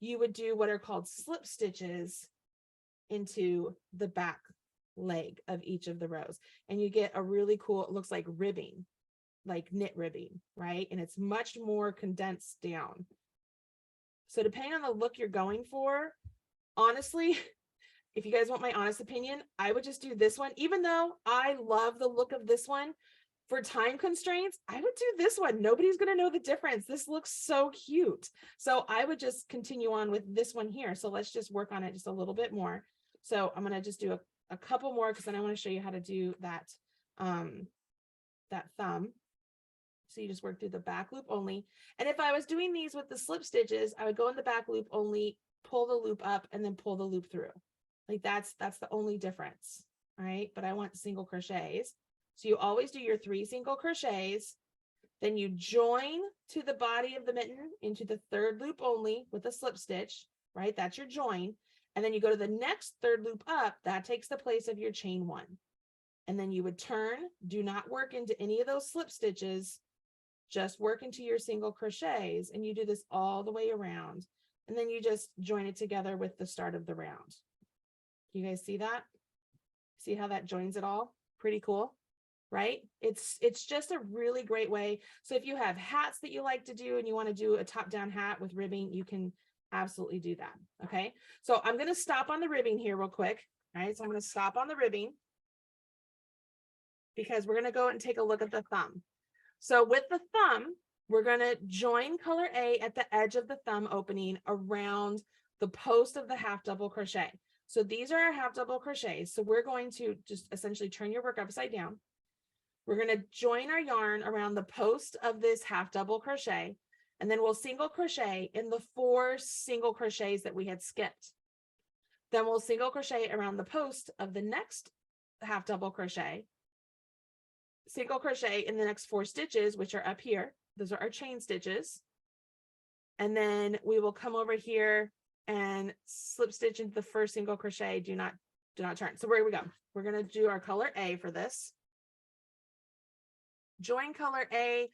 you would do what are called slip stitches into the back leg of each of the rows. And you get a really cool, it looks like ribbing, like knit ribbing, right? And it's much more condensed down. So depending on the look you're going for, honestly, if you guys want my honest opinion, I would just do this one. Even though I love the look of this one, for time constraints, I would do this one. Nobody's going to know the difference. This looks so cute. So I would just continue on with this one here. So let's just work on it just a little bit more. So I'm going to just do a couple more because then I want to show you how to do that, that thumb. So you just work through the back loop only. And if I was doing these with the slip stitches, I would go in the back loop only, pull the loop up, and then pull the loop through. Like that's the only difference. All right. But I want single crochets. So you always do your 3 single crochets, then you join to the body of the mitten into the third loop only with a slip stitch, right? That's your join. And then you go to the next third loop up, that takes the place of your chain 1. And then you would turn, do not work into any of those slip stitches, just work into your single crochets. And you do this all the way around. And then you just join it together with the start of the round. You guys see that? See how that joins it all? Pretty cool. Right? It's just a really great way. So if you have hats that you like to do and you want to do a top-down hat with ribbing, you can absolutely do that. Okay. So I'm going to stop on the ribbing here real quick. All right. So I'm going to stop on the ribbing because we're going to go and take a look at the thumb. So with the thumb, we're going to join color A at the edge of the thumb opening around the post of the half double crochet. So these are our half double crochets. So we're going to just essentially turn your work upside down. We're going to join our yarn around the post of this half double crochet, and then we'll single crochet in the 4 single crochets that we had skipped. Then we'll single crochet around the post of the next half double crochet, single crochet in the next 4 stitches, which are up here. Those are our chain stitches. And then we will come over here and slip stitch into the first single crochet. Do not turn. So where we go? We're going to do our color A for this. Join color A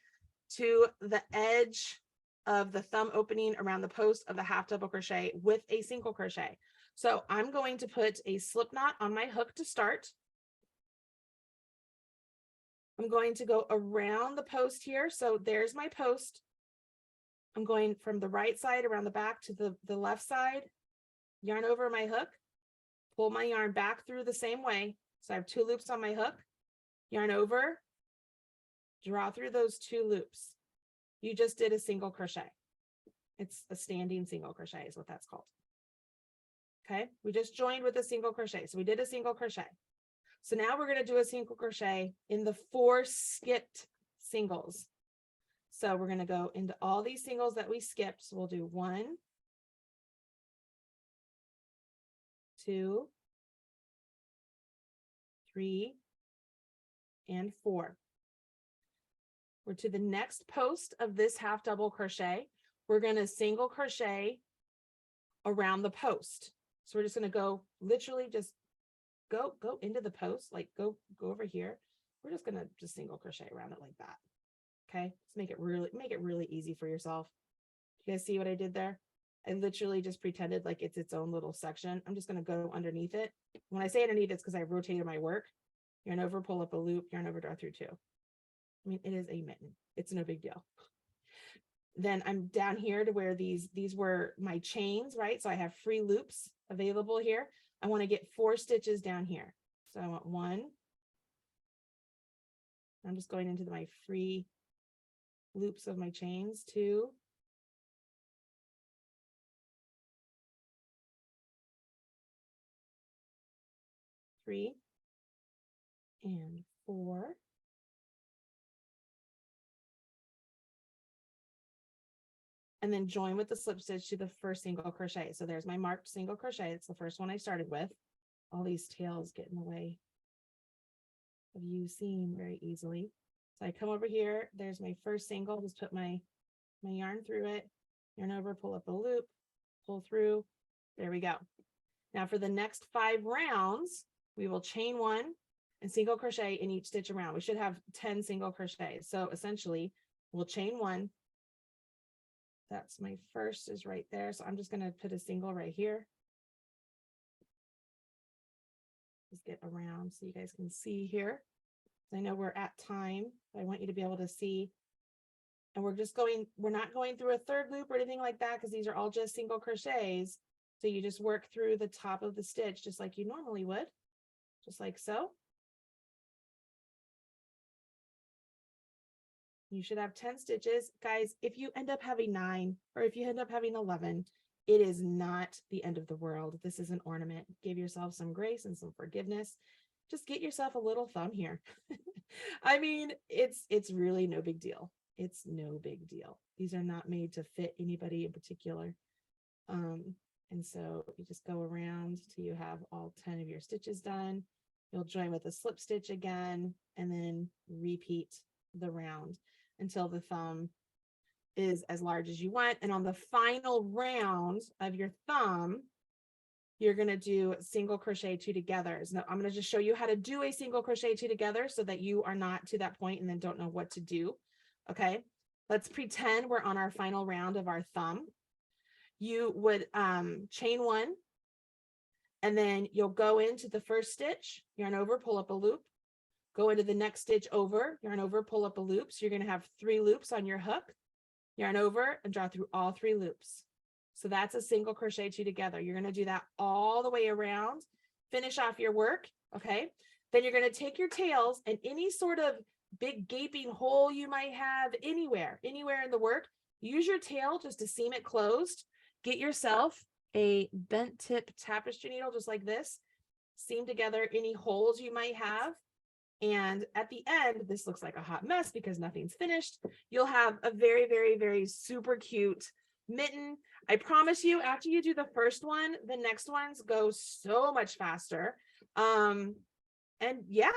to the edge of the thumb opening around the post of the half double crochet with a single crochet. So I'm going to put a slip knot on my hook to start. I'm going to go around the post here. So there's my post. I'm going from the right side around the back to the left side, yarn over my hook, pull my yarn back through the same way. So I have 2 loops on my hook, yarn over, draw through those 2 loops. You just did a single crochet. It's a standing single crochet is what that's called. Okay, we just joined with a single crochet. So we did a single crochet. So now we're going to do a single crochet in the 4 skipped singles. So we're going to go into all these singles that we skipped. So we'll do 1, 2, 3, and 4. We're to the next post of this half double crochet. We're going to single crochet around the post. So we're just going to go literally just go into the post, like go over here. We're just going to just single crochet around it like that. Okay, let's make it really easy for yourself. You guys see what I did there? I literally just pretended like it's its own little section. I'm just going to go underneath it. When I say underneath, it's because I rotated my work. Yarn over, pull up a loop, yarn over, draw through 2. I mean, it is a mitten. It's no big deal. Then I'm down here to where these were my chains, right? So I have free loops available here. I want to get 4 stitches down here. So I want 1. I'm just going into my free loops of my chains, 2. 3 and 4. And then join with the slip stitch to the first single crochet. So there's my marked single crochet. It's the first one I started with. All these tails get in the way of you seeing very easily. So I come over here, there's my first single, just put my yarn through it, yarn over, pull up a loop, pull through. There we go. Now for the next 5 rounds, we will chain 1 and single crochet in each stitch around. We should have 10 single crochets. So essentially we'll chain 1. That's my first is right there. So I'm just going to put a single right here. Just get around so you guys can see here. I know we're at time. I want you to be able to see. And we're not going through a 3rd loop or anything like that, because these are all just single crochets. So you just work through the top of the stitch just like you normally would, just like so. You should have 10 stitches. Guys, if you end up having 9 or if you end up having 11, it is not the end of the world. This is an ornament. Give yourself some grace and some forgiveness. Just get yourself a little thumb here. I mean, it's really no big deal. It's no big deal. These are not made to fit anybody in particular. And so you just go around till you have all 10 of your stitches done. You'll join with a slip stitch again, and then repeat the round until the thumb is as large as you want. And on the final round of your thumb, you're going to do single crochet 2 together. Now I'm going to just show you how to do a single crochet 2 together so that you are not to that point and then don't know what to do. Okay, let's pretend we're on our final round of our thumb. You would chain 1, and then you'll go into the first stitch, yarn over, pull up a loop, go into the next stitch over, yarn over, pull up a loop. So you're going to have 3 loops on your hook, yarn over and draw through all 3 loops. So that's a single crochet 2 together. You're going to do that all the way around, finish off your work. Okay. Then you're going to take your tails and any sort of big gaping hole you might have anywhere in the work, use your tail just to seam it closed. Get yourself a bent tip tapestry needle, just like this, seam together any holes you might have. And at the end, this looks like a hot mess because nothing's finished. You'll have a very, very, very super cute mitten. I promise you, after you do the first one, the next ones go so much faster. And yeah,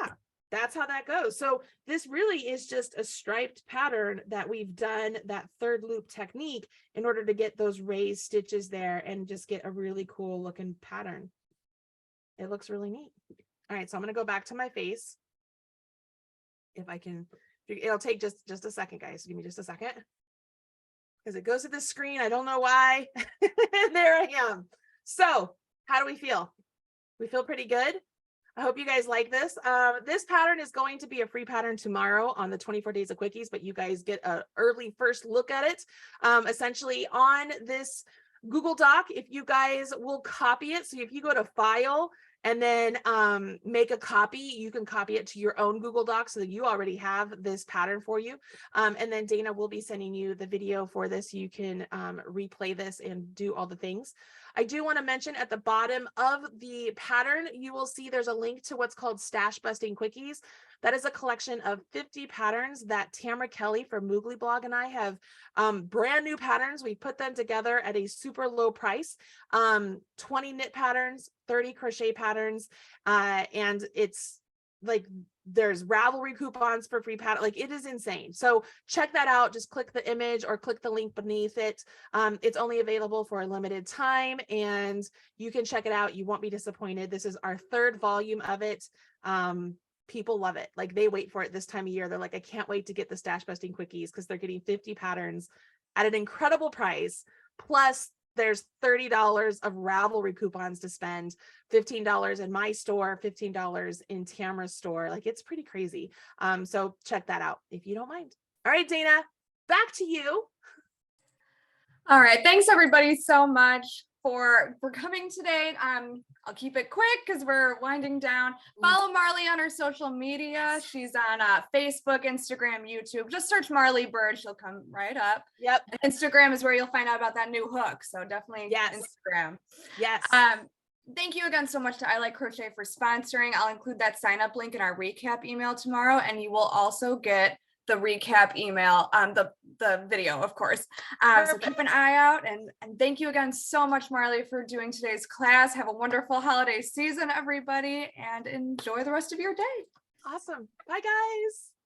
that's how that goes. So this really is just a striped pattern that we've done that 3rd loop technique in order to get those raised stitches there and just get a really cool looking pattern. It looks really neat. All right, so I'm going to go back to my face. If I can, it'll take just a second, guys. Give me just a second. Because it goes to the screen. I don't know why. There I am. So how do we feel? We feel pretty good. I hope you guys like this. This pattern is going to be a free pattern tomorrow on the 24 days of quickies, but you guys get an early first look at it. Essentially on this Google Doc, if you guys will copy it. So if you go to File, and then make a copy. You can copy it to your own Google Doc so that you already have this pattern for you. And then Dana will be sending you the video for this. You can replay this and do all the things. I do want to mention at the bottom of the pattern, you will see there's a link to what's called Stash Busting Quickies. That is a collection of 50 patterns that Tamara Kelly from Moogly Blog and I have brand new patterns. We put them together at a super low price, 20 knit patterns, 30 crochet patterns. And it's like, there's Ravelry coupons for free pattern. Like, it is insane. So check that out. Just click the image or click the link beneath it. It's only available for a limited time and you can check it out. You won't be disappointed. This is our 3rd volume of it. People love it. Like, they wait for it this time of year. They're like, I can't wait to get the Stash Busting Quickies because they're getting 50 patterns at an incredible price. Plus there's $30 of Ravelry coupons to spend, $15 in my store, $15 in Tamara's store. Like, it's pretty crazy. So check that out if you don't mind. All right, Dana, back to you. All right. Thanks everybody so much for coming today. I'll keep it quick because we're winding down. Follow Marley on her social media. She's on Facebook, Instagram, YouTube. Just search Marley Bird. She'll come right up. Yep. And Instagram is where you'll find out about that new hook. So definitely Instagram. Yes. Thank you again so much to I Like Crochet for sponsoring. I'll include that sign up link in our recap email tomorrow, and you will also get the recap email, the video, of course. So keep an eye out, and thank you again so much, Marley, for doing today's class. Have a wonderful holiday season, everybody, and enjoy the rest of your day. Awesome. Bye, guys.